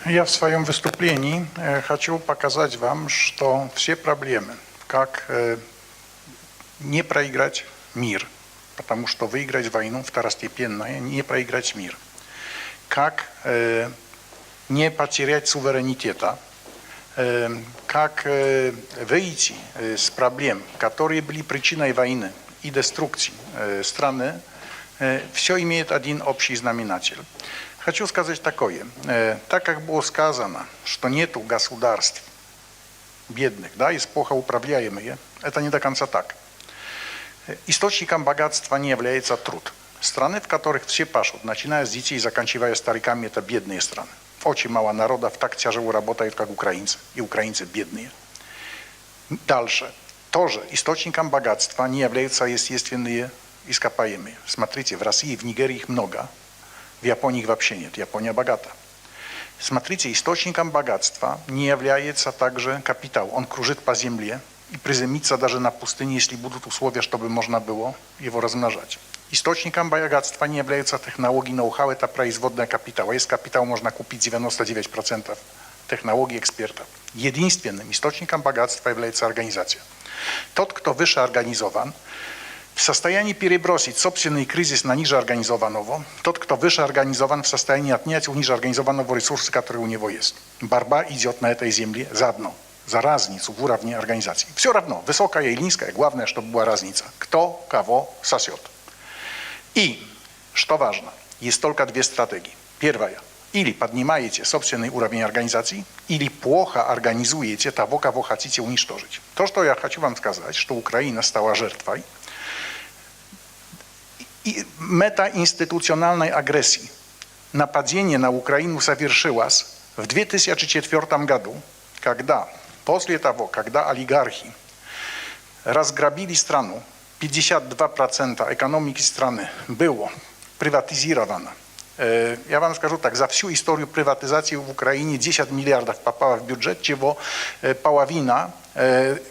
Я в своем выступлении хочу показать вам, что все проблемы, как не проиграть мир, потому что выиграть войну второстепенное, не проиграть мир, как не потерять суверенитета, как выйти с проблем, которые были причиной войны и деструкции страны, все имеет один общий знаменатель. Хочу сказать такое. Так как было сказано, что нету государств бедных, да, и плохо управляемые, это не до конца так. Источником богатства не является труд. Страны, в которых все пашут, начиная с детей и заканчивая стариками, это бедные страны. Очень мало народов так тяжело работает, как украинцы, и украинцы бедные. Дальше. Тоже источником богатства не являются естественные ископаемые. Смотрите, в России и в Нигерии их много. В Японии их вообще нет. Япония богата. Смотрите, источником богатства не является также капитал. Он кружит по земле и приземлится даже на пустыне, если будут условия, чтобы можно было его размножать. Источником богатства не являются технологии, ноу-хау, это производная капитала. Есть капитал, можно купить 99% технологий экспертов. Единственным источником богатства является организация. Тот, кто выше организован, в состоянии перебросить собственный кризис на ниже организованного, тот, кто выше организован, в состоянии отнять у ниже организованного ресурсы, которые у него есть. Борьба идет на этой земле заодно, за разницу в уровне организации. Все равно, высокая и низкая, главное, чтобы была разница. Кто кого сосет. И, что важно, есть только две стратегии. Первая. Или поднимаете собственный уровень организации, или плохо организуете того, кого хотите уничтожить. То, что я хочу вам сказать, что Украина стала жертвой метаинституциональной агрессии. Нападение на Украину совершилось в 2004 году, когда, после того, когда олигархи разграбили страну, 52% экономики страны было приватизировано. Я вам скажу так, за всю историю приватизации в Украине 10 миллиардов попало в бюджет, чего половина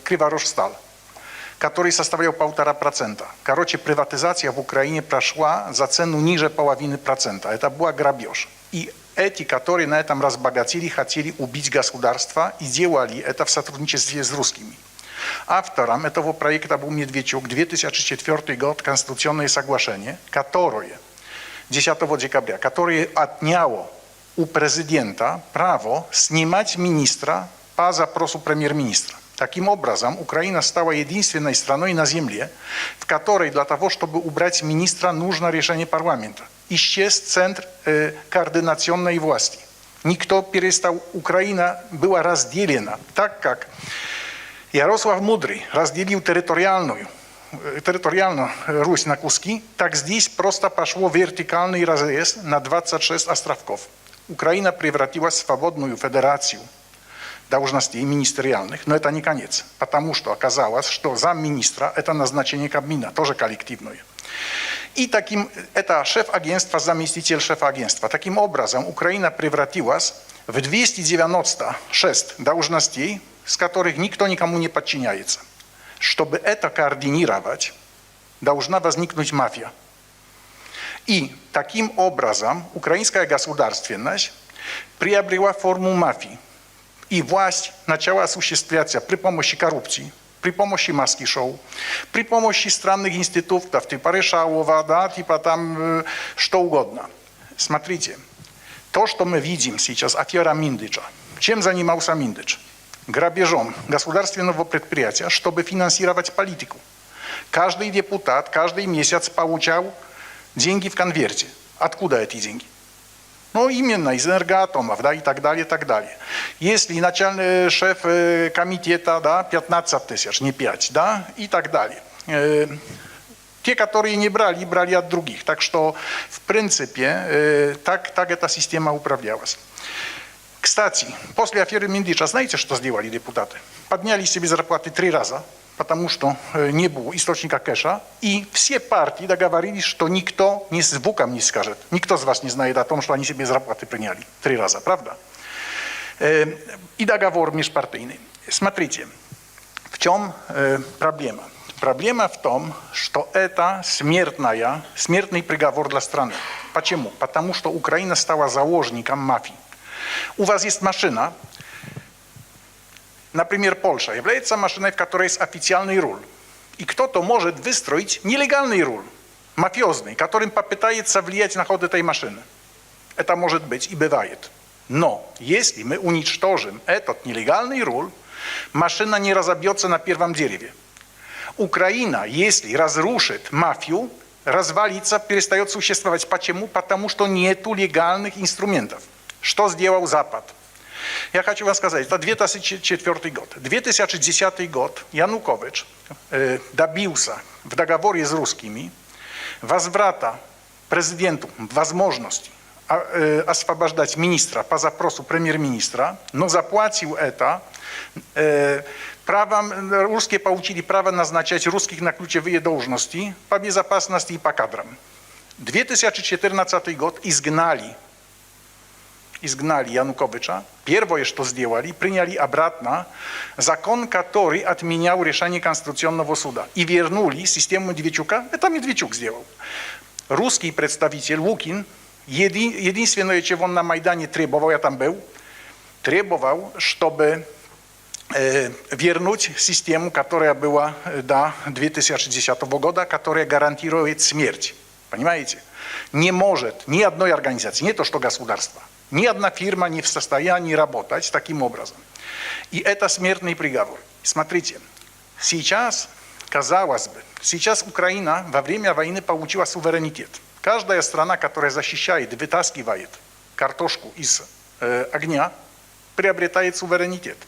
Криворожсталь, который составлял 1,5%. Короче, приватизация в Украине прошла за цену ниже половины процента. Это был грабеж. И эти, которые на этом разбогатели, хотели убить государство и делали это в сотрудничестве с русскими. Автором этого проекта был Медведчук, 2004 год, Конституционное соглашение, которое 10 декабря, которое отняло у президента право снимать министра по запросу премьер-министра. Таким образом, Украина стала единственной страной на земле, в которой для того, чтобы убрать министра, нужно решение парламента. Исчез центр координационной власти. Никто перестал. Украина была разделена, так как Ярослав Мудрый разделил территориальную Русь на куски, так здесь просто пошло вертикальный разрез на 26 островков. Украина превратилась в свободную федерацию должностей министeriальных, но это не конец, потому что оказалось, что замминистра – это назначение Кабмина, тоже коллективное. И это шеф агентства, заместитель шефа агентства. Таким образом, Украина превратилась в 296 должностей, с которых никто никому не подчиняется. Чтобы это координировать, должна возникнуть мафия. И таким образом украинская государственность приобрела форму мафии. И власть начала осуществляться при помощи коррупции, при помощи маски-шоу, при помощи странных институтов, типа Решалова, да, типа там что угодно. Смотрите, то, что мы видим сейчас, афера Миндича. Чем занимался Миндич? Грабежом государственного предприятия, чтобы финансировать политику. Каждый депутат каждый месяц получал деньги в конверте. Откуда эти деньги? Ну, именно из энергоатомов, да, и так далее, и так далее. Если начальный шеф комитета, да, 15 тысяч, не 5, да, и так далее. Те, которые не брали, брали от других. Так что, в принципе, так эта система управлялась. Кстати, после аферы Миндича, знаете, что сделали депутаты? Подняли себе зарплаты 3 раза, потому что не было источника кэша, и все партии договорились, что никто ни звуком не скажет. Никто из вас не знает о том, что они себе зарплаты приняли 3 раза, правда? И договор межпартийный. Смотрите, в чем проблема? Проблема в том, что это смертный приговор для страны. Почему? Потому что Украина стала заложником мафии. У вас есть машина, например, Польша является машиной, в которой есть официальный руль. И кто-то может выстроить нелегальный руль, мафиозный, которым попытается влиять на ход этой машины. Это может быть и бывает. Но если мы уничтожим этот нелегальный руль, машина не разобьется на первом дереве. Украина, если разрушит мафию, развалится, перестает существовать. Почему? Потому что нет легальных инструментов. Что сделал Запад? Я хочу вам сказать, это 2004 год. 2010 год Янукович добился в договоре с русскими возврата президенту возможности освобождать министра по запросу премьер-министра, но заплатил это правом, русские получили право назначать русских на ключевые должности по безопасности и по кадрам. 2014 год изгнали Януковича. Первое, что сделали, приняли обратно закон, который отменял решение Конституционного суда. И вернули систему Медведчука. Это Медведчук сделал. Русский представитель Лукин, единственное, чего он на Майдане требовал, я там был, требовал, чтобы вернуть систему, которая была до 2010 года, которая гарантирует смерть. Понимаете? Не может ни одной организации, не то что государство, ни одна фирма не в состоянии работать таким образом. И это смертный приговор. Смотрите, сейчас, казалось бы, сейчас Украина во время войны получила суверенитет. Каждая страна, которая защищает, вытаскивает картошку из огня, приобретает суверенитет.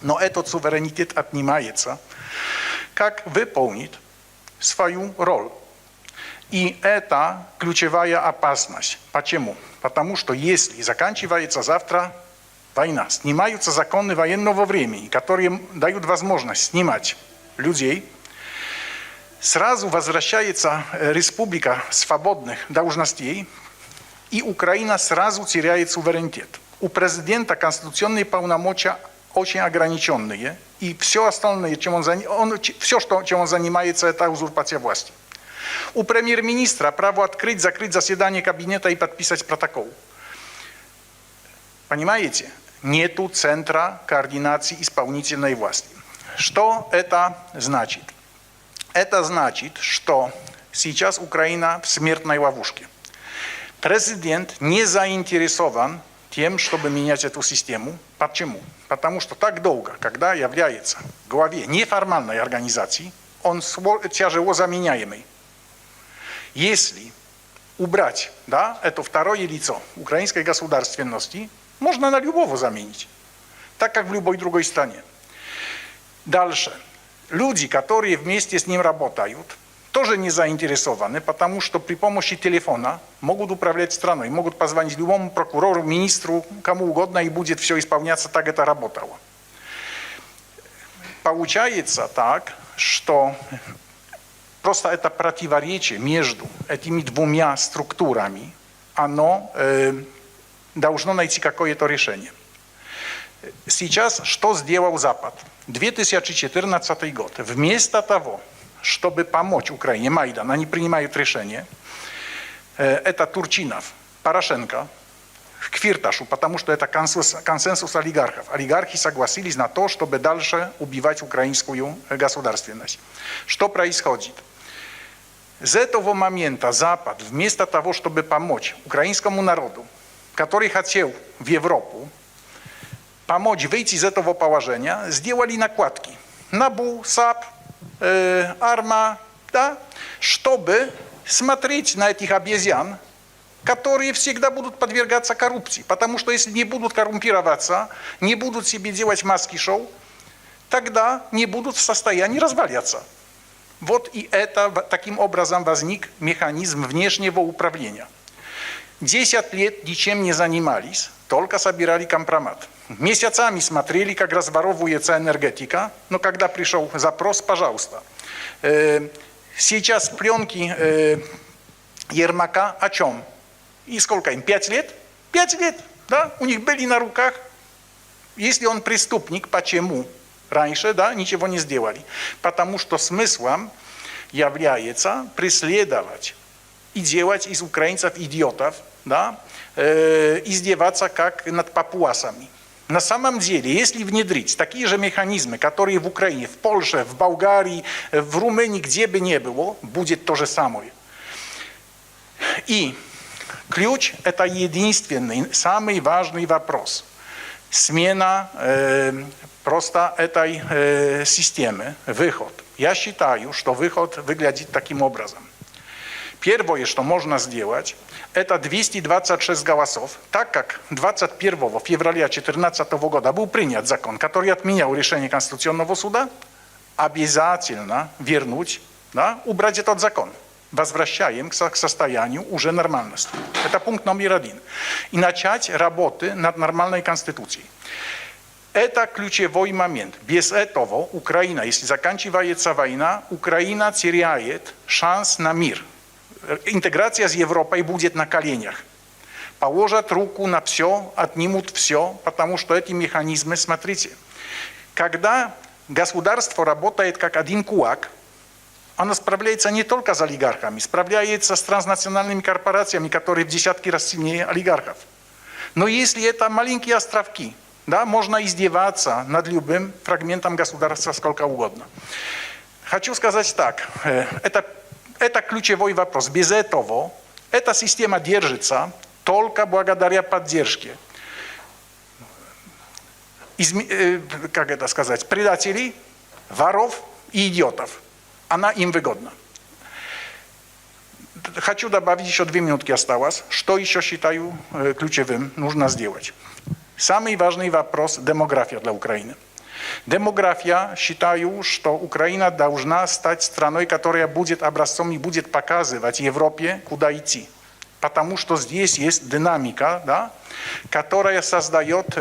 Но этот суверенитет отнимается, как выполнит свою роль. И это ключевая опасность. Почему? Потому что если заканчивается завтра война, снимаются законы военного времени, которые дают возможность снимать людей, сразу возвращается республика свободных должностей, и Украина сразу теряет суверенитет. У президента конституционные полномочия очень ограниченные, и все остальное, чем он занимается, это узурпация власти. У премьер-министра право открыть, закрыть заседание кабинета и подписать протокол. Понимаете? Нету центра координации исполнительной власти. Что это значит? Это значит, что сейчас Украина в смертной ловушке. Президент не заинтересован тем, чтобы менять эту систему. Почему? Потому что так долго, когда является главе неформальной организации, он тяжело заменяемый. Если убрать, да, это второе лицо украинской государственности, можно на любого заменить, так как в любой другой стране. Дальше. Люди, которые вместе с ним работают, тоже не заинтересованы, потому что при помощи телефона могут управлять страной, могут позвонить любому прокурору, министру, кому угодно, и будет все исполняться, так это работало. Получается так, что просто это противоречие между этими двумя структурами, оно должно найти какое-то решение. Сейчас что сделал Запад? 2014 год. Вместо того, чтобы помочь Украине, Майдан, они принимают решение, это Турчинов, Порошенко, к Фирташу, потому что это консенсус олигархов. Олигархи согласились на то, чтобы дальше убивать украинскую государственность. Что происходит? С этого момента Запад, вместо того, чтобы помочь украинскому народу, который хотел в Европу, помочь выйти из этого положения, сделали накладки. НАБУ, САП, АРМА, да, чтобы смотреть на этих обезьян, которые всегда будут подвергаться коррупции. Потому что если не будут коррумпироваться, не будут себе делать маски-шоу, тогда не будут в состоянии разваливаться. Вот и это таким образом возник механизм внешнего управления. 10 лет ничем не занимались, только собирали компромат. Месяцами смотрели, как разворовывается энергетика, но когда пришел запрос, пожалуйста. Сейчас пленки Ермака о чем? И сколько им? 5 лет? 5 лет, да? У них были на руках. Если он преступник, почему раньше, да, ничего не сделали? Потому что смыслом является преследовать и делать из украинцев идиотов, да, издеваться как над папуасами. На самом деле, если внедрить такие же механизмы, которые в Украине, в Польше, в Болгарии, в Румынии, где бы ни было, будет то же самое. И ключ – это единственный, самый важный вопрос. Смена просто этой системы, выход. Я считаю, что выход выглядит таким образом. Первое, что можно сделать, это 226 голосов, так как 21 февраля 2014 года был принят закон, который отменял решение Конституционного суда, обязательно вернуть, да, убрать этот закон. Возвращаем к состоянию уже нормальности. Это пункт номер 1. И начать работы над нормальной Конституцией. Это ключевой момент. Без этого Украина, если заканчивается война, Украина теряет шанс на мир. Интеграция с Европой будет на коленях. Положат руку на все, отнимут все, потому что эти механизмы, смотрите, когда государство работает как один кулак, оно справляется не только с олигархами, справляется с транснациональными корпорациями, которые в десятки раз сильнее олигархов. Но если это маленькие островки, да, можно издеваться над любым фрагментом государства сколько угодно. Хочу сказать так, это ключевой вопрос. Без этого эта система держится только благодаря поддержке, как это сказать, предателей, воров и идиотов. Она им выгодна. Хочу добавить, еще 2 минутки осталось. Что еще считаю ключевым нужно сделать? Самый важный вопрос – демография для Украины. Демография, считаю, что Украина должна стать страной, которая будет образцом и будет показывать Европе, куда идти. Потому что здесь есть динамика, да, которая создает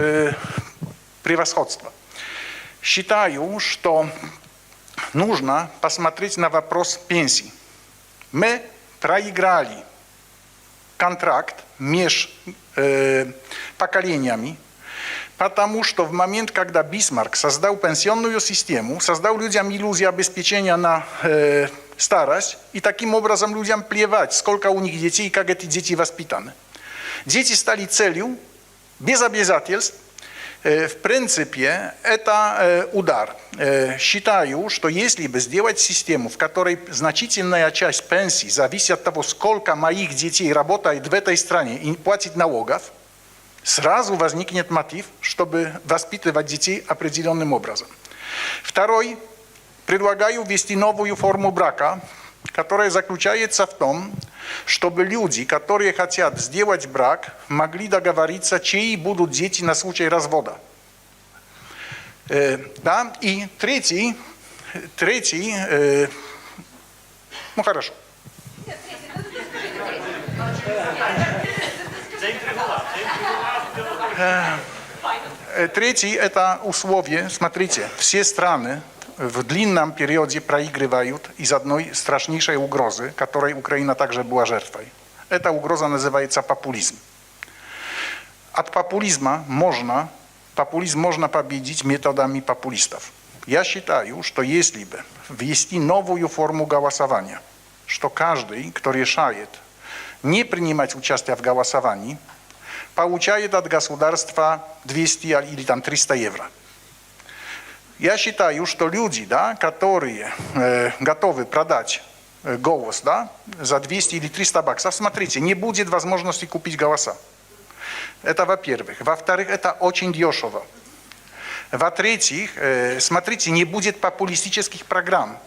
превосходство. Считаю, что нужно посмотреть на вопрос пенсий. Мы проиграли контракт между поколениями, потому что в момент, когда Бисмарк создал пенсионную систему, создал людям иллюзию обеспечения на старость, и таким образом людям плевать, сколько у них детей и как эти дети воспитаны. Дети стали целью, без обязательств. В принципе, это удар. Считаю, что если бы сделать систему, в которой значительная часть пенсий зависит от того, сколько моих детей работает в этой стране и платит налогов, сразу возникнет мотив, чтобы воспитывать детей определенным образом. Второй, предлагаю ввести новую форму брака, которая заключается в том, чтобы люди, которые хотят сделать брак, могли договориться, чьи будут дети на случай развода. Да? И третий, ну хорошо. Третий – это условие. Смотрите, все страны в длинном периоде проигрывают из одной страшнейшей угрозы, которой Украина также была жертвой. Эта угроза называется популизм. От популизма популизм можно победить методами популистов. Я считаю, что если бы ввести новую форму голосования, что каждый, кто решает не принимать участие в голосовании, получает от государства 200 или там 300 евро. Я считаю, что люди, да, которые готовы продать голос, да, за 200 или 300 баксов, смотрите, не будет возможности купить голоса. Это во-первых. Во-вторых, это очень дешево. Во-третьих, смотрите, не будет популистических программ.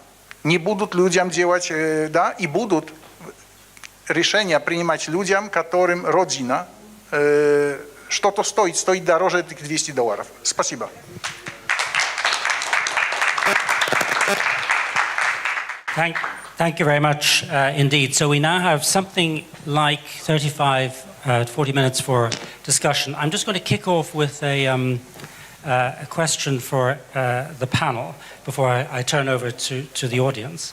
Не будут людям делать, да, и будут решения принимать людям, которым родина что-то стоит дороже этих $200. Спасибо. Thank you very much indeed. So we now have something like 35 40 minutes for discussion. I'm just going to kick off with a question for the panel before I turn over to the audience.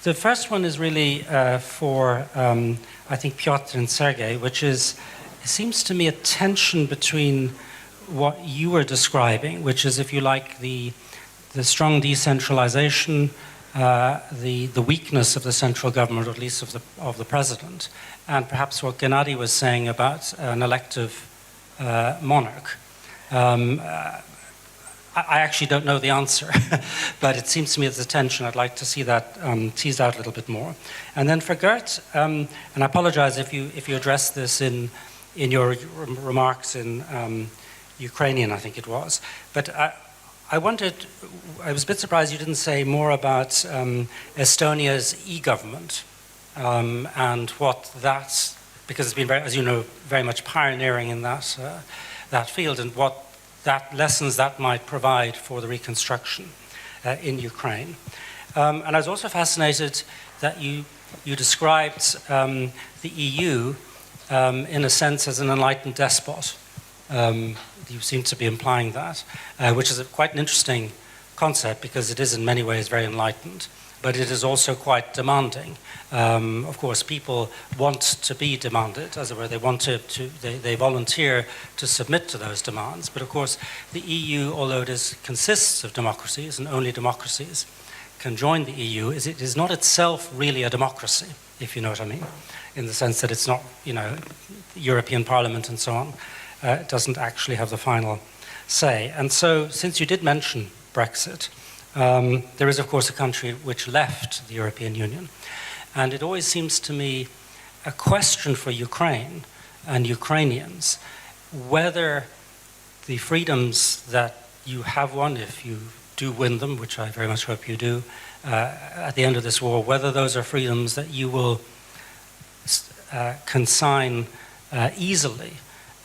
The first one is really for, I think, Pьотr and Sergei, which is, it seems to me, a tension between what you were describing, which is, if you like, the strong decentralization the weakness of the central government, or at least of the president, and perhaps what Gennady was saying about an elective monarch. I actually don't know the answer, but it seems to me as a tension. I'd like to see that teased out a little bit more. And then for Gert, and I apologize if you addressed this in your remarks in Ukrainian, I think it was, but I wondered, I was a bit surprised you didn't say more about Estonia's e-government and what that's, because it's been, very, as you know, very much pioneering in that field, and what that lessons that might provide for the reconstruction in Ukraine. And I was also fascinated that you described the EU in a sense as an enlightened despot. You seem to be implying that, which is quite an interesting concept because it is in many ways very enlightened, but it is also quite demanding. Of course, people want to be demanded, as it were. They volunteer to submit to those demands. But of course, the EU, although it consists of democracies, and only democracies can join the EU, it is not itself really a democracy, if you know what I mean, in the sense that it's not, European Parliament and so on. It doesn't actually have the final say. And so, since you did mention Brexit, there is, of course, a country which left the European Union. And it always seems to me a question for Ukraine and Ukrainians whether the freedoms that you have won, if you do win them, which I very much hope you do, at the end of this war, whether those are freedoms that you will consign easily,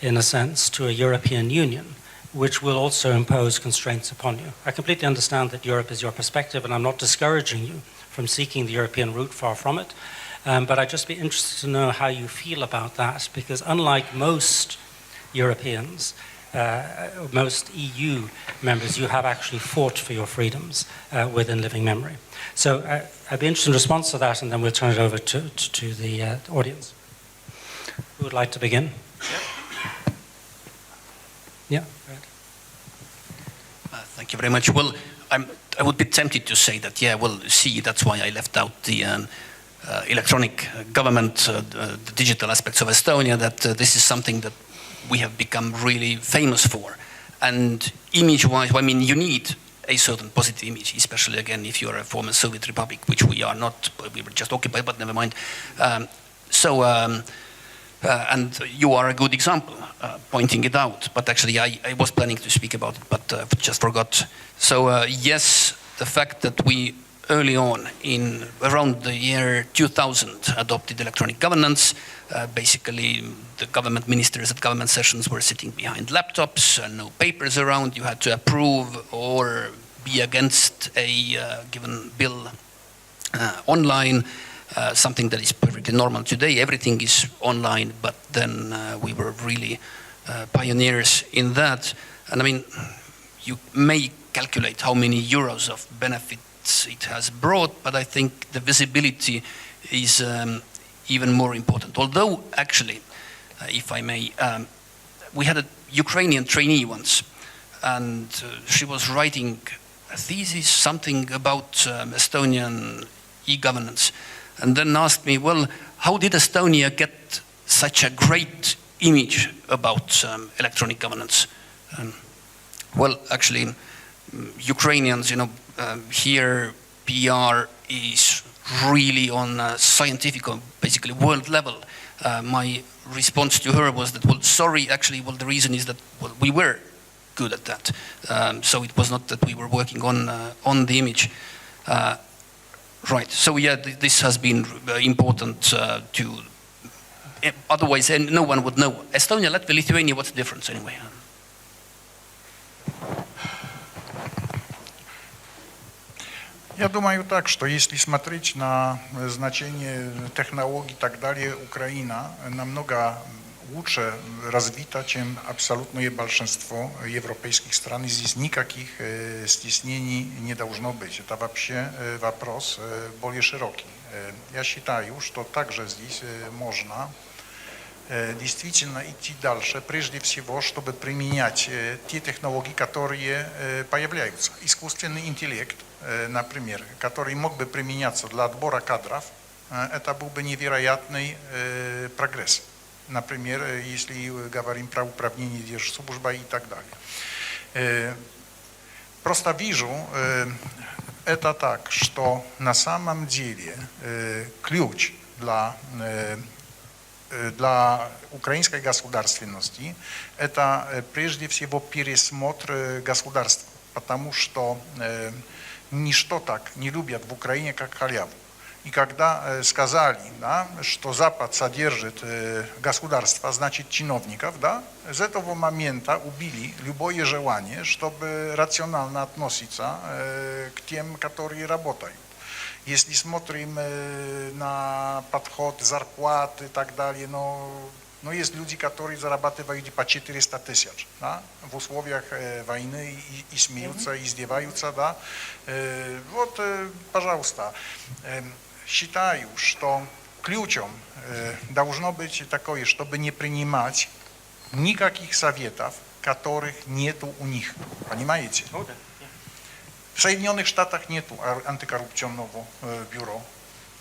in a sense, to a European Union, which will also impose constraints upon you. I completely understand that Europe is your perspective, and I'm not discouraging you from seeking the European route, far from it. But I'd just be interested to know how you feel about that, because unlike most Europeans, most EU members, you have actually fought for your freedoms within living memory. So I'd be interested in response to that, and then we'll turn it over to the audience. Who would like to begin? Yeah. Go ahead. Thank you very much. Well, I would be tempted to say that, that's why I left out the electronic government, the digital aspects of Estonia, that this is something that we have become really famous for. And image-wise, you need a certain positive image, especially, again, if you're a former Soviet republic, which we are not, we were just occupied, but never mind. And you are a good example, pointing it out. But actually, I was planning to speak about it, but just forgot. So yes, the fact that we early on, in around the year 2000, adopted electronic governance. Basically, the government ministers at government sessions were sitting behind laptops, no papers around. You had to approve or be against a given bill online. Something that is perfectly normal today. Everything is online, but then we were really pioneers in that. And you may calculate how many euros of benefits it has brought, but I think the visibility is even more important. Although, actually, if I may, we had a Ukrainian trainee once, and she was writing a thesis, something about Estonian e-governance. And then asked me, well, how did Estonia get such a great image about electronic governance? Well, actually, Ukrainians, here PR is really on a scientific, basically world level. My response to her was that, well, sorry, actually, well, the reason is that, well, we were good at that. So it was not that we were working on the image. Right, so yeah, this has been important to, otherwise no one would know. Estonia, Latvia, Lithuania, what's the difference anyway? Я думаю так, что если смотреть на значение технологий и так далее, Украина намного лучше развита, чем абсолютное большинство европейских стран. И здесь никаких стеснений не должно быть. Это вообще вопрос более широкий. Я считаю, что также здесь можно действительно идти дальше, прежде всего, чтобы применять те технологии, которые появляются. Искусственный интеллект, например, который мог бы применяться для отбора кадров, это был бы невероятный прогресс. Например, если говорим про управление держслужбой и так далее. Просто вижу это так, что на самом деле ключ для украинской государственности это прежде всего пересмотр государства, потому что ничто так не любят в Украине, как халяву. И когда сказали, да, что Запад содержит государство, значит чиновников, да, с этого момента убили любое желание, чтобы рационально относиться к тем, которые работают. Если смотрим на подход зарплат и так далее, но есть люди, которые зарабатывают по 400 тысяч, да, в условиях войны и смеются, издеваются, да. Вот, пожалуйста. Считаю, что ключом должно быть такое, чтобы не принимать никаких советов, которых нету у них. Понимаете? В Соединенных Штатах нету антикоррупционного бюро,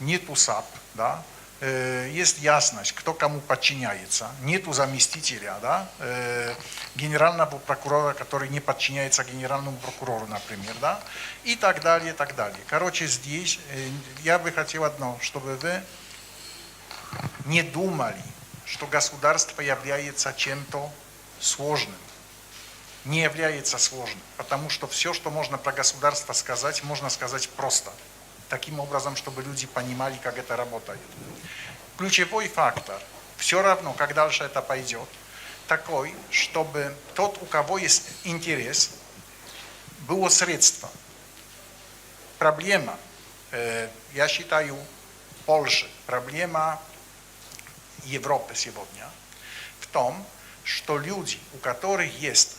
нету САП, да? Есть ясность, кто кому подчиняется, нету заместителя, да? Генерального прокурора, который не подчиняется генеральному прокурору, например, да? И так далее, и так далее. Короче, здесь я бы хотел одно, чтобы вы не думали, что государство является чем-то сложным. Не является сложным, потому что все, что можно про государство сказать, можно сказать просто. Таким образом, чтобы люди понимали, как это работает. Ключевой фактор, все равно, как дальше это пойдет, такой, чтобы тот, у кого есть интерес, было средство. Проблема, я считаю, Польши, проблема Европы сегодня в том, что люди, у которых есть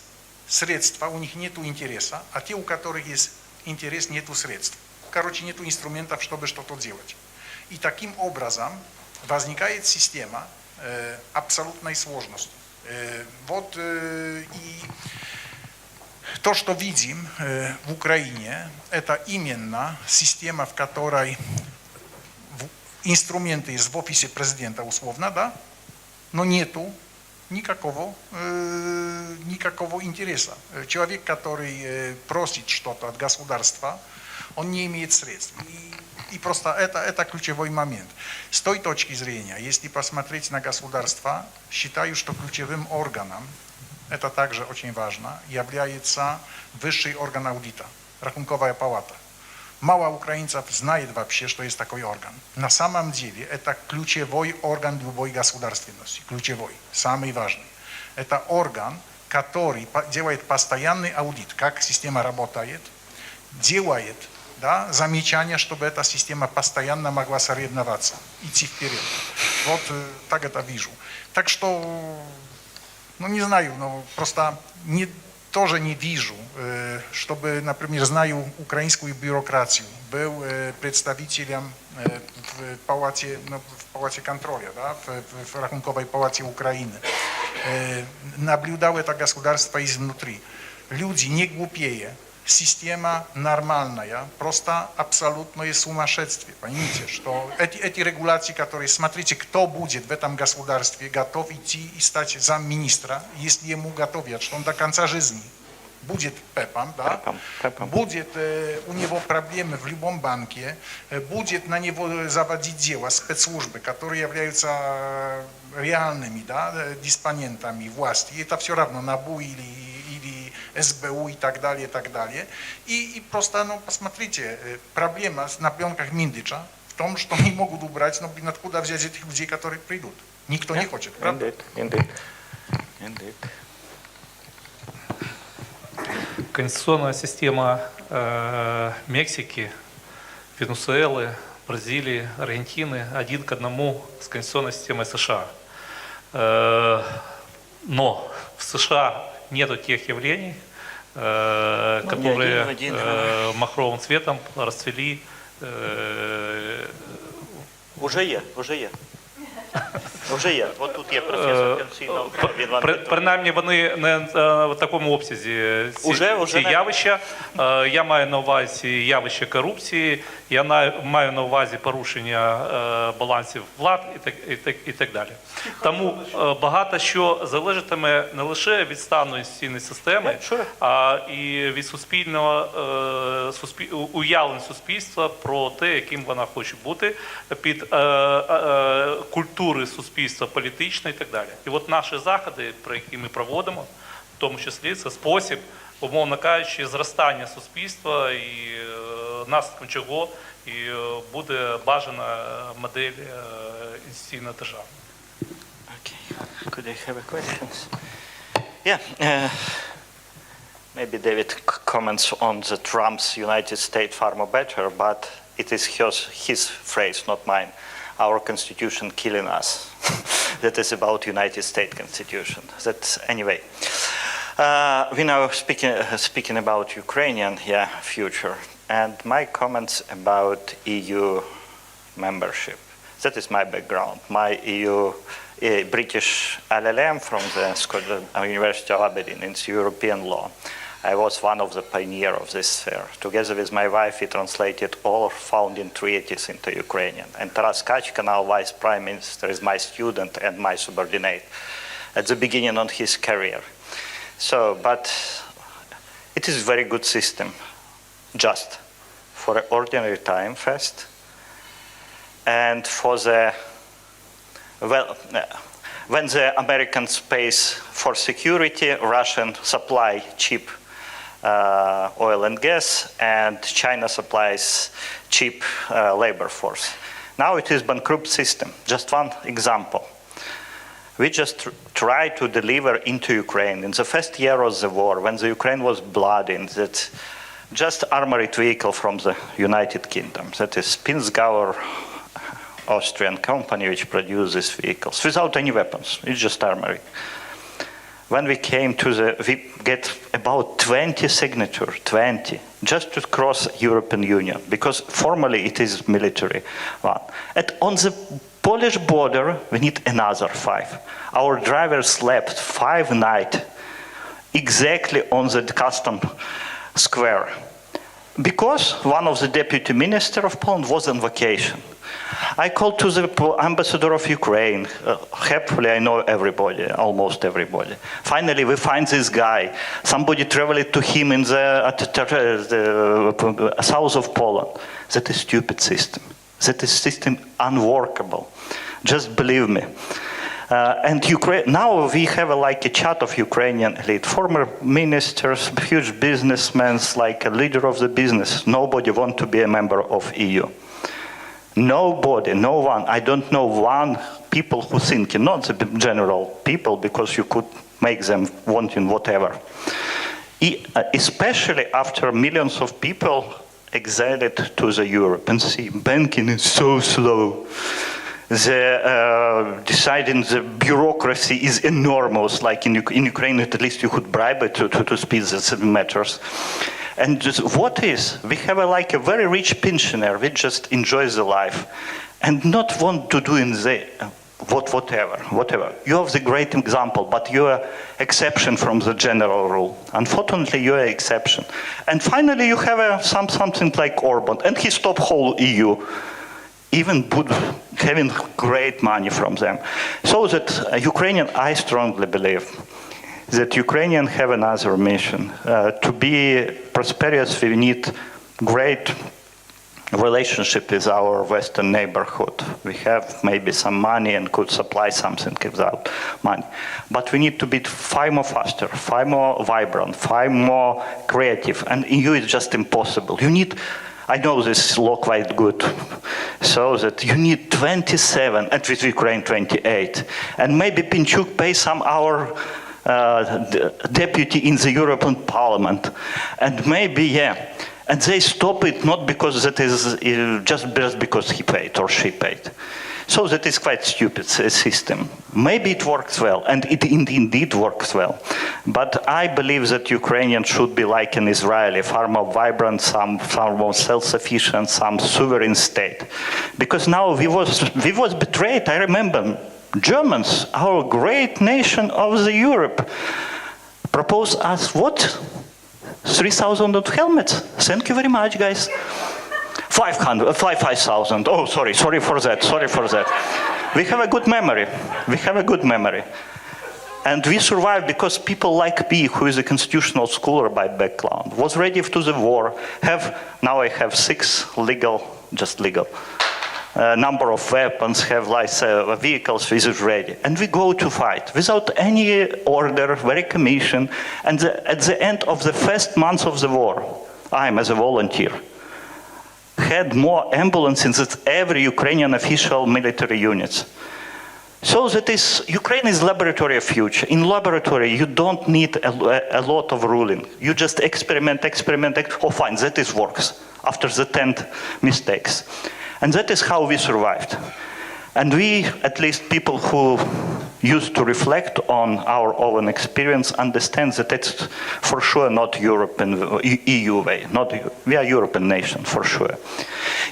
средства, у них нет интереса, а те, у которых есть интерес, нету средств. Короче, нет инструментов, чтобы что-то делать. И таким образом возникает система абсолютной сложности. Вот и то, что видим в Украине, это именно система, в которой инструменты есть в офисе президента, условно, да, но нету никакого интереса. Человек, который просит что-то от государства, он не имеет средств. И просто это ключевой момент. С той точки зрения, если посмотреть на государство, считаю, что ключевым органом, это также очень важно, является высший орган аудита, Рахунковая палата. Мало украинцев знает вообще, что есть такой орган. На самом деле это ключевой орган любой государственности, ключевой, самый важный. Это орган, который делает постоянный аудит, как система работает, делает, да, замечания, чтобы эта система постоянно могла соревноваться, идти вперед. Вот так это вижу. Так что, ну не знаю, но просто тоже не вижу, чтобы, например, знаю украинскую бюрократию, был представителем в палате контроля, да, в Рахунковой палате Украины, наблюдал это государство изнутри. Люди не глупее. Система нормальная, просто абсолютное сумасшествие. Понимаете, что эти регуляции, которые, смотрите, кто будет в этом государстве готов идти и стать замминистра, если ему готовят, что он до конца жизни будет ПЭПом, да? Будет у него проблемы в любом банке, будет на него заводить дело спецслужбы, которые являются реальными, да, диспонентами власти. Это все равно НАБУ или СБУ и так далее, и так далее. И просто, ну, посмотрите, проблема на пленках Миндича в том, что не могут убрать, но, блин, откуда взять этих людей, которые придут? Никто не хочет, правда? Indeed. Конституционная система Мексики, Венесуэлы, Бразилии, Аргентины 1 к 1 с конституционной системой США. Но в США нету тех явлений, которые махровым цветом расцвели. Уже є. Вже є. От тут є професор Константинов. Він вам підтвердить. Принаймні вони не в такому обсязі Уже ці не- явища. Я маю на увазі явище корупції, я маю на увазі порушення балансів влад і так далі. Тому багато що залежатиме не лише від стану інституційної системи, а і від уявлень суспільства про те, яким вона хоче бути, під культури суспільства, політичної і так далі. І от наші заходи, про які ми проводимо, в тому числі це спосіб, умовно кажучи, зростання суспільства і наслідком чого і буде бажана модель інституційної держави. Okay. Could I have a questions? Yeah. Maybe David comments on the Trump's United States far more better, but it is his phrase, not mine. Our constitution killing us. That is about United States Constitution. That's anyway. We now speaking about Ukrainian future, and my comments about EU membership. That is my background. My EU British LLM from the University of Aberdeen in European law. I was one of the pioneers of this sphere. Together with my wife, we translated all founding treaties into Ukrainian. And Taras Kachka, now Vice Prime Minister, is my student and my subordinate at the beginning of his career. So, but it is a very good system, just for ordinary time first, and for the, well, when the Americans pays for security, Russian supply cheap oil and gas, and China supplies cheap labor force. Now it is bankrupt system. Just one example. We just try to deliver into Ukraine in the first year of the war, when the Ukraine was bloody, that just armored vehicle from the United Kingdom, that is Pinzgauer Austrian company which produces these vehicles without any weapons. It's just armory. When we came to we get about 20 signatures, 20, just to cross European Union, because formally it is military one. And on the Polish border, we need another 5. Our drivers slept 5 nights exactly on the custom square, because one of the deputy minister of Poland was on vacation. I called to the ambassador of Ukraine. Happily, I know everybody, almost everybody. Finally, we find this guy. Somebody traveled to him in the south of Poland. That is stupid system. That is system unworkable. Just believe me. And Ukraine, now we have like a chat of Ukrainian elite, former ministers, huge businessmen, like a leader of the business. Nobody want to be a member of EU. Nobody, no one. I don't know one people who think, not the general people, because you could make them wanting whatever. Especially after millions of people exiled to the Europe and see banking is so slow. Deciding the bureaucracy is enormous. Like in Ukraine, at least you could bribe it to speed the matters. And just, what is? We have like a very rich pensioner which just enjoys the life and not want to do in the whatever. You have the great example, but you are exception from the general rule. Unfortunately, you are exception. And finally, you have something like Orban, and he stopped whole EU, even having great money from them. So that Ukrainian, I strongly believe, that Ukrainians have another mission. To be prosperous, we need great relationship with our Western neighborhood. We have maybe some money and could supply something without money. But we need to be far more faster, far more vibrant, far more creative. And in EU it's just impossible. You need, I know this law quite good, so that you need 27, and with Ukraine 28. And maybe Pinchuk pay some our deputy in the European Parliament, and maybe and they stop it not because that is just because he paid or she paid. So that is quite stupid system. Maybe it works well, and it indeed works well. But I believe that Ukrainians should be like an Israeli, far more vibrant, far more self-sufficient, some sovereign state. Because now we was betrayed. I remember Germans, our great nation of the Europe, proposed us what? 3,000 helmets. Thank you very much, guys. 5,000. Oh, sorry for that. We have a good memory. And we survived because people like me, who is a constitutional scholar by background, was ready to the war. Now I have 6 legal number of weapons, have vehicles, which is ready. And we go to fight without any order, very commission. And at the end of the first month of the war, I, as a volunteer, had more ambulances than every Ukrainian official military units. So that is, Ukraine is laboratory of future. In laboratory, you don't need a lot of ruling. You just experiment, oh fine, that is works, after the 10th mistakes. And that is how we survived. And we, at least people who used to reflect on our own experience, understand that it's for sure not European EU way. We are European nation for sure.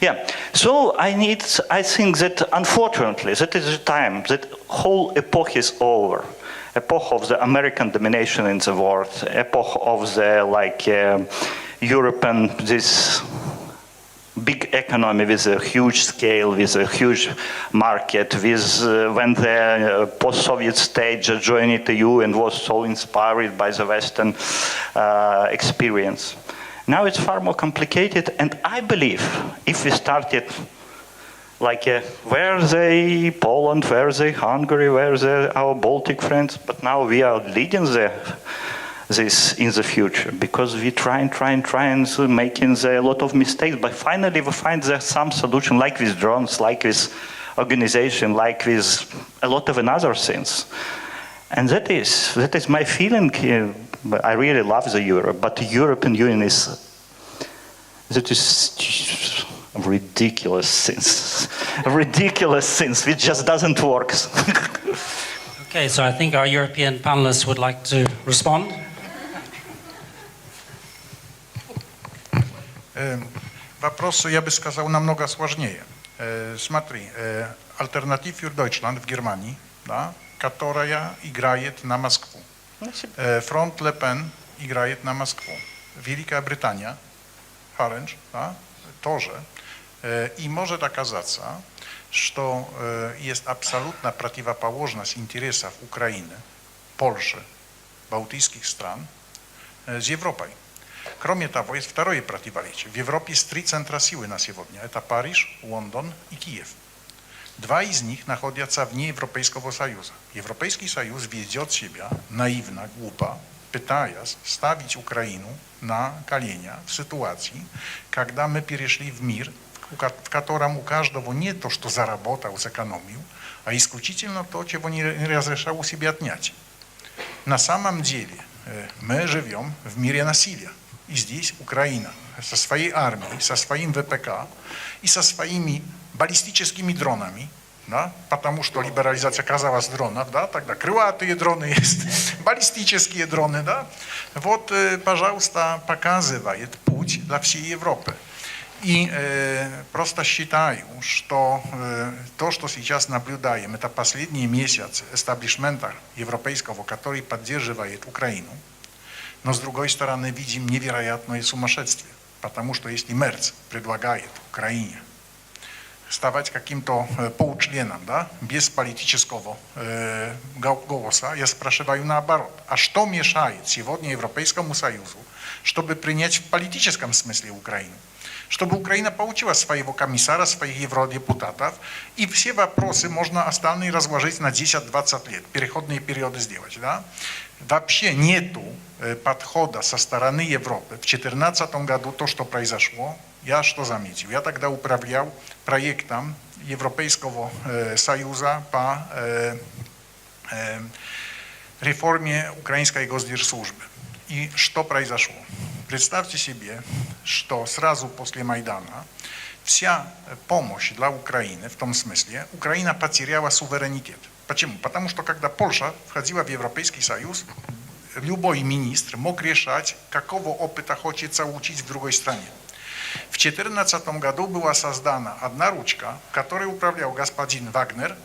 Yeah. So I think that unfortunately that is the time that whole epoch is over. Epoch of the American domination in the world. Epoch of the European this big economy with a huge scale, with a huge market, with when the post-Soviet state joined the EU and was so inspired by the Western experience. Now it's far more complicated, and I believe if we started where are they Poland, where are they Hungary, where are our Baltic friends, but now we are leading this in the future, because we try and making a lot of mistakes, but finally we find there some solution, like with drones, like with organization, like with a lot of another things. And that is my feeling. I really love the Euro, but the European Union is ridiculous things, which just doesn't work. Okay, so I think our European panelists would like to respond. Вопрос, я бы сказал, намного сложнее. Смотри, Alternative für Deutschland в Германии, да, которая играет на Москву. Фронт Ле Пен играет на Москву. Великая Британия, Farage, да, тоже. И может оказаться, что есть абсолютная противоположность интересов Украины, Польши, Балтийских стран с Европой. Кроме того, есть второе противоречие. В Европе есть 3 центра силы на сегодня. Это Париж, Лондон и Киев. 2 из них находятся вне Европейского Союза. Европейский Союз ведет себя наивно, глупо, пытаясь ставить Украину на колени в ситуации, когда мы перешли в мир, в котором у каждого не то, что заработал, сэкономил, а исключительно то, чего не разрешал себе отнять. На самом деле мы живем в мире насилия. И здесь Украина со своей армией, со своим ВПК и со своими баллистическими дронами, да, потому что либерализация оказалась дронов, да, тогда крылатые дроны есть, баллистические дроны, да. Вот, пожалуйста, показывает путь для всей Европы. И просто считаю, что то, что сейчас наблюдаем, это последние месяцы эстаблишмента европейского, который поддерживает Украину. Но с другой стороны видим невероятное сумасшествие, потому что если Мерц предлагает Украине ставать каким-то полчленом, да, без политического голоса, я спрашиваю наоборот, а что мешает сегодня Европейскому Союзу, чтобы принять в политическом смысле Украину? Чтобы Украина получила своего комиссара, своих евродепутатов, и все вопросы можно остальные разложить на 10-20 лет, переходные периоды сделать. Да? Вообще нету подхода со стороны Европы. В 2014 году то, что произошло, я что заметил? Я тогда управлял проектом Европейского Союза по реформе украинской госдержслужбы. И что произошло? Представьте себе, что сразу после Майдана Вся помощь для Украины, в том смысле, Украина потеряла суверенитет. Почему? Потому что когда Польша входила в Европейский Союз, любой министр мог решать, какого опыта хочется учить в другой стране. В 2014 году была создана одна ручка, которой управлял господин Вагнер,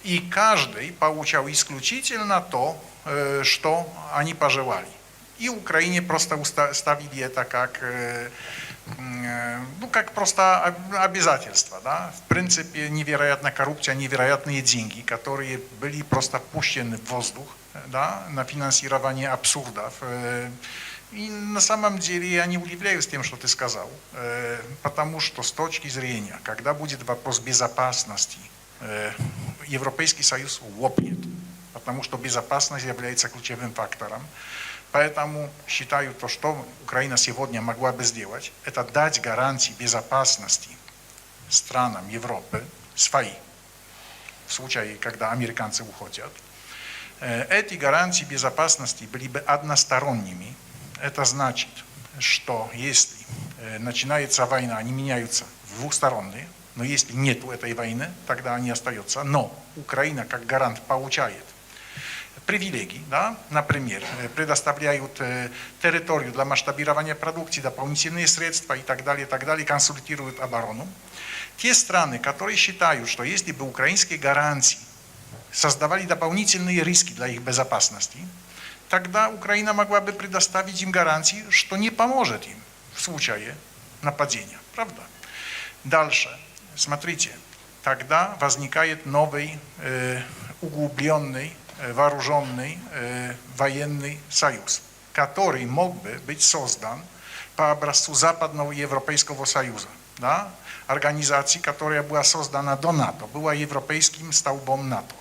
и каждый получал исключительно то, что они пожелали. И Украине просто ставили это как просто обязательство. Да? В принципе, невероятная коррупция, невероятные деньги, которые были просто пущены в воздух, да, на финансирование абсурдов. И на самом деле я не удивляюсь тем, что ты сказал, потому что с точки зрения, когда будет вопрос безопасности, Европейский Союз лопнет, потому что безопасность является ключевым фактором. Поэтому считаю, то, что Украина сегодня могла бы сделать, это дать гарантии безопасности странам Европы свои, в случае, когда американцы уходят. Эти гарантии безопасности были бы односторонними. Это значит, что если начинается война, они меняются в двухсторонние, но если нет этой войны, тогда они остаются. Но Украина как гарант получает привилегии, да? Например, предоставляют территорию для масштабирования продукции, дополнительные средства и так далее, консультируют оборону. Те страны, которые считают, что если бы украинские гарантии создавали дополнительные риски для их безопасности, тогда Украина могла бы предоставить им гарантии, что не поможет им в случае нападения. Правда? Дальше. Смотрите, тогда возникает новый углубленный вооруженный военный союз, который мог бы быть создан по образцу Западного Европейского Союза. Да? Организации, которая была создана до НАТО, была европейским столбом НАТО.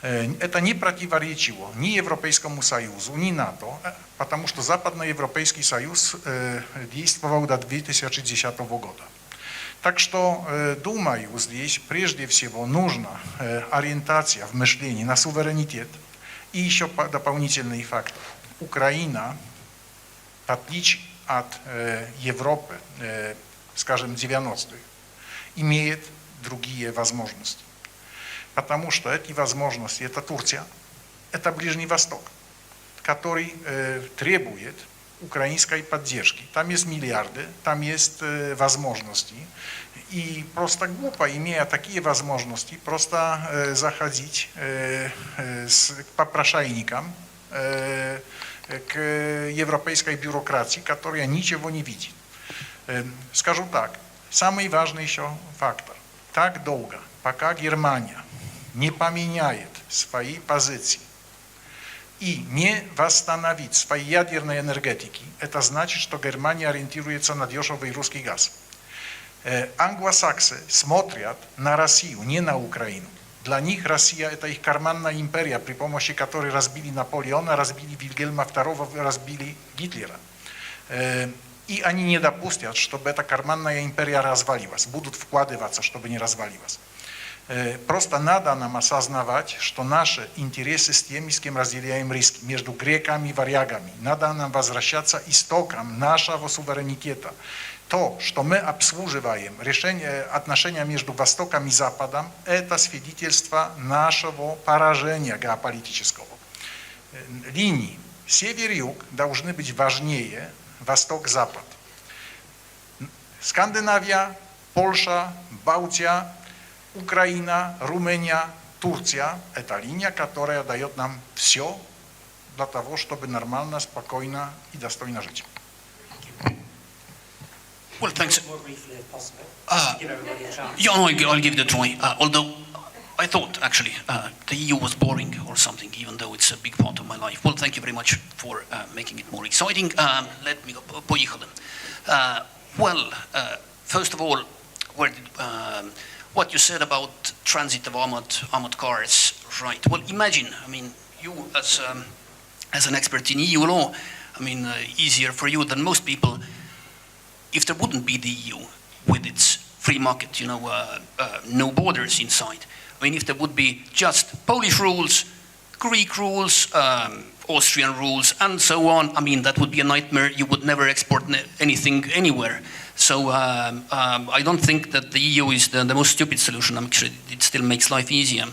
Это не противоречило ни Европейскому Союзу, ни НАТО, потому что Западноевропейский Союз действовал до 2010 года. Так что, думаю, здесь прежде всего нужна ориентация в мышлении на суверенитет и еще дополнительный фактор. Украина, в отличие от Европы, скажем, 90-х, имеет другие возможности. Потому что эти возможности, это Турция, это Ближний Восток, который требует украинской поддержки. Там есть миллиарды, там есть возможности. И просто глупо, имея такие возможности, просто заходить с попрошайникам к европейской бюрократии, которая ничего не видит. Скажу так, самый важный еще фактор. Так долго, пока Германия не поменяет свои позиции и не восстановить свои ядерные энергетики, это значит, что Германия ориентируется на дешевый русский газ. Англосаксы смотрят на Россию, не на Украину. Для них Россия – это их карманная империя, при помощи которой разбили Наполеона, разбили Вильгельма II, разбили Гитлера. И они не допустят, чтобы эта карманная империя развалилась. Будут вкладываться, чтобы не развалилась. Просто надо нам осознавать, что наши интересы с теми, с кем разделяем риски, между греками и варягами. Надо нам возвращаться истокам нашего суверенитета. То, что мы обслуживаем, отношения между Востоком и Западом, это свидетельство нашего поражения геополитического. Линии север-юг должны быть важнее Восток-Запад. Скандинавия, Польша, Балтия, Украина, Румыния, Турция – это линия, которая дает нам все для того, чтобы нормально, спокойно и достойно жить. Well, thanks. More briefly, if possible. Give Uh, everybody a chance. Yeah, no, I'll give it a try. Although I thought actually the EU was boring or something, even though it's a big part of my life. Well, thank you very much for making it more exciting. Let me go. Поехали. First of all, what you said about transit of armored cars, right? Well, imagine. I mean, you as an expert in EU law. I mean, easier for you than most people. If there wouldn't be the EU with its free market, no borders inside. I mean, if there would be just Polish rules, Greek rules, Austrian rules, and so on, I mean, that would be a nightmare. You would never export anything anywhere. So I don't think that the EU is the most stupid solution. Actually, it still makes life easier.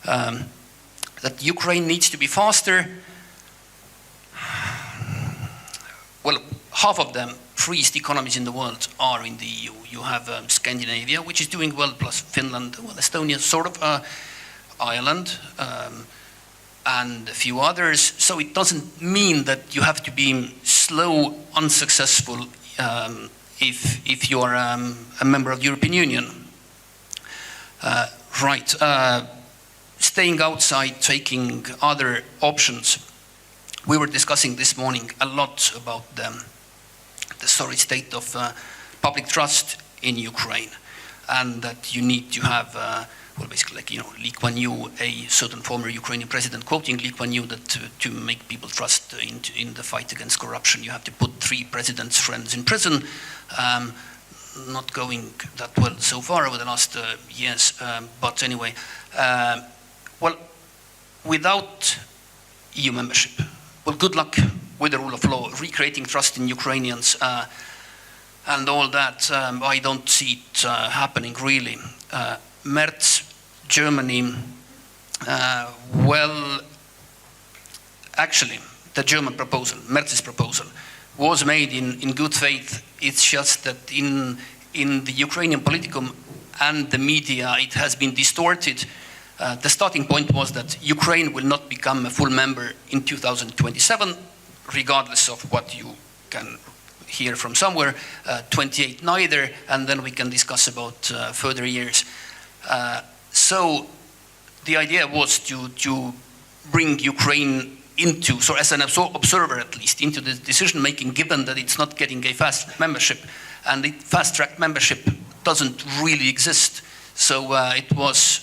That Ukraine needs to be faster. Well, half of the freest economies in the world are in the EU. You have Scandinavia, which is doing well, plus Finland, well, Estonia, sort of, Ireland, and a few others. So it doesn't mean that you have to be slow, unsuccessful if you are a member of the European Union. Staying outside, taking other options. We were discussing this morning a lot about the sorry state of public trust in Ukraine, and that you need to have, well, basically, like, Lee Kuan Yew, a certain former Ukrainian president, quoting Lee Kuan Yew, that to make people trust in the fight against corruption, you have to put 3 president's friends in prison. Not going that well so far over the last years, but anyway. Well, without EU membership, well, good luck with the rule of law, recreating trust in Ukrainians, and all that. I don't see it happening really. Merz, Germany, well, actually, the German proposal, Merz's proposal, was made in good faith. It's just that in the Ukrainian politicum and the media, it has been distorted. The starting point was that Ukraine will not become a full member in 2027, regardless of what you can hear from somewhere, 28 neither, and then we can discuss about further years. So the idea was to bring Ukraine into, so as an observer at least, into the decision-making, given that it's not getting a fast membership, and the fast-track membership doesn't really exist. So it was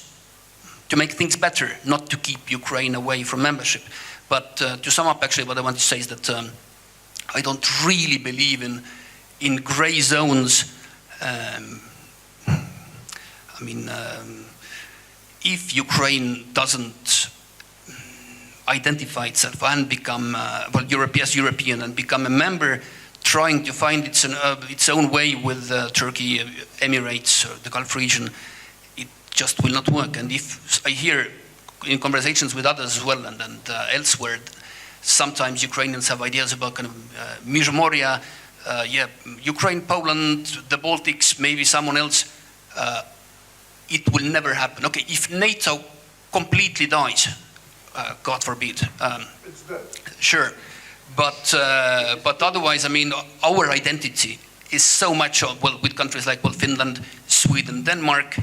to make things better, not to keep Ukraine away from membership. But to sum up, actually, what I want to say is that I don't really believe in gray zones. If Ukraine doesn't identify itself and become European and become a member, trying to find its own way with Turkey, Emirates, or the Gulf region, it just will not work. And if I hear in conversations with others as well and elsewhere, sometimes Ukrainians have ideas about kind of Mir Moria, Ukraine, Poland, the Baltics, maybe someone else. It will never happen. Okay, if NATO completely dies, God forbid. It's dead. Sure, but otherwise, I mean, our identity is so much with countries like Finland, Sweden, Denmark.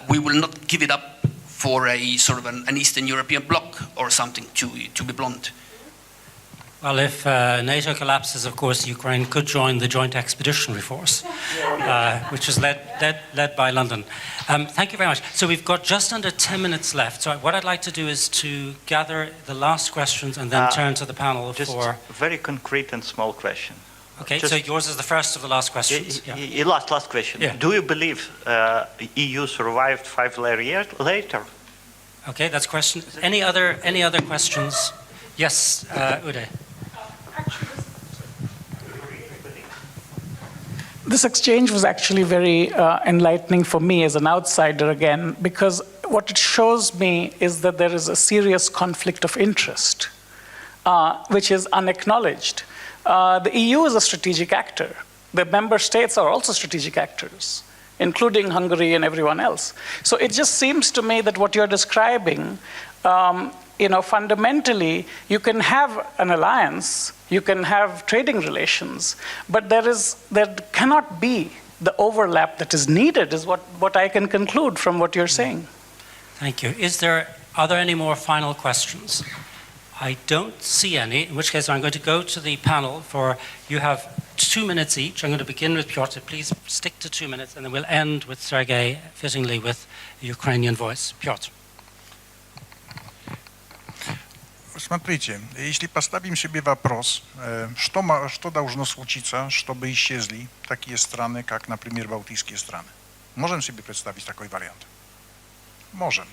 We will not give it up for a sort of an Eastern European bloc or something, to be blunt. Well, if NATO collapses, of course, Ukraine could join the Joint Expeditionary Force, which is led by London. Thank you very much. So we've got just under 10 minutes left. So what I'd like to do is to gather the last questions and then turn to the panel just for... a very concrete and small question. Okay, so yours is the first of the last questions. Last question. Yeah. Do you believe EU survived 5 years later? Okay, that's question. Any other questions? Yes, Uday. This exchange was actually very enlightening for me as an outsider again, because what it shows me is that there is a serious conflict of interest, which is unacknowledged. The EU is a strategic actor. The member states are also strategic actors, including Hungary and everyone else. So it just seems to me that what you're describing, fundamentally, you can have an alliance, you can have trading relations, but there cannot be the overlap that is needed, is what I can conclude from what you're saying. Thank you. Are there any more final questions? I don't see any, in which case I'm going to go to the panel you have 2 minutes each. I'm going to begin with Pьотr. Please stick to 2 minutes, and then we'll end with Sergei, fittingly, with the Ukrainian voice. Pьотr. Смотрите, если поставим себе вопрос, что должно случиться, чтобы исчезли такие страны, как, например, Балтийские страны? Можем себе представить такой вариант? Можем.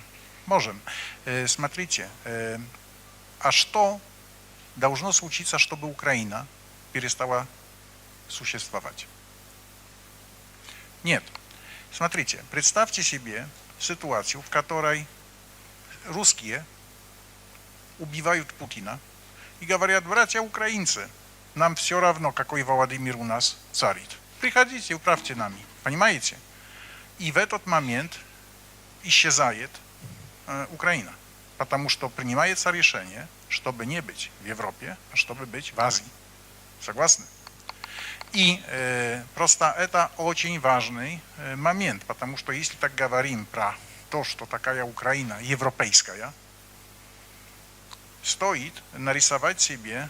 Смотрите, а что должно случиться, чтобы Украина перестала существовать? Нет. Смотрите, представьте себе ситуацию, в которой русские убивают Путина и говорят: братья украинцы, нам все равно, какой Владимир у нас царит. Приходите, управьте нами. Понимаете? И в этот момент исчезает Украина, потому что принимается решение, чтобы не быть в Европе, а чтобы быть в Азии. Согласны? И просто это очень важный момент, потому что если так говорим про то, что такая Украина европейская, стоит нарисовать себе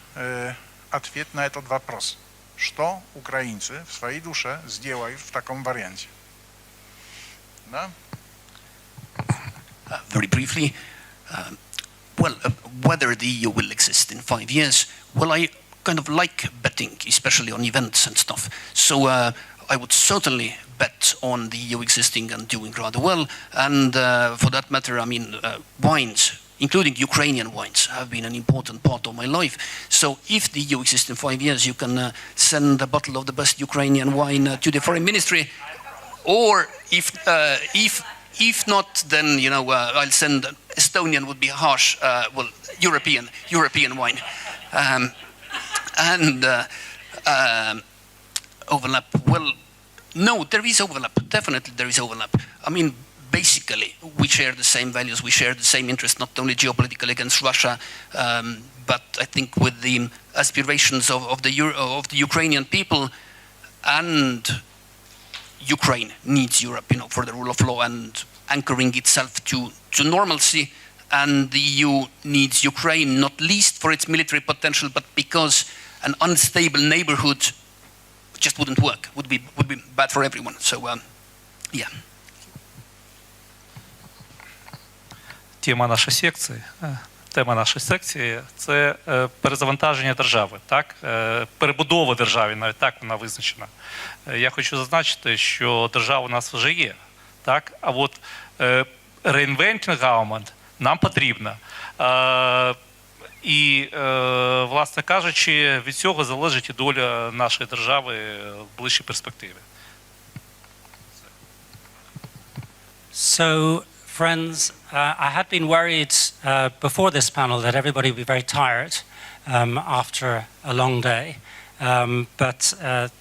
ответ на этот вопрос. Что украинцы в своей душе сделают в таком варианте? Да? Very briefly, whether the EU will exist in 5 years, well, I kind of like betting, especially on events and stuff. So I would certainly bet on the EU existing and doing rather well. And for that matter, I mean, wines, including Ukrainian wines, have been an important part of my life. So if the EU exists in 5 years, you can send a bottle of the best Ukrainian wine to the foreign ministry. Or if not, then, you know, I'll send Estonian would be harsh, well, European wine. Overlap, well, no, there is overlap. Definitely there is overlap. I mean, basically, we share the same values, we share the same interests, not only geopolitical against Russia, but I think with the aspirations of the Ukrainian people, and Ukraine needs Europe, you know, for the rule of law and anchoring itself to normalcy, and the EU needs Ukraine, not least for its military potential, but because an unstable neighborhood just wouldn't work, would be bad for everyone. So, yeah. Тема нашої секції – це перезавантаження держави, так? Перебудова держави, навіть так вона визначена. Я хочу зазначити, що держава у нас вже є, так? А от reinventing government нам потрібна. І, власне кажучи, від цього залежить і доля нашої держави в ближчій перспективі. So, friends, I had been worried before this panel that everybody would be very tired after a long day, but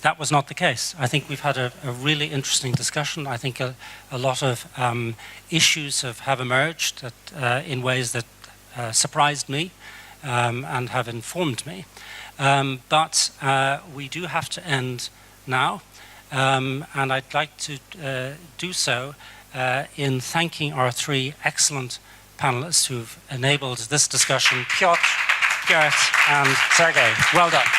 that was not the case. I think we've had a really interesting discussion. I think a lot of issues have emerged that, in ways that surprised me and have informed me. But we do have to end now, and I'd like to do so in thanking our three excellent panelists who've enabled this discussion, Piotr, Gerrit and Sergei. Well done.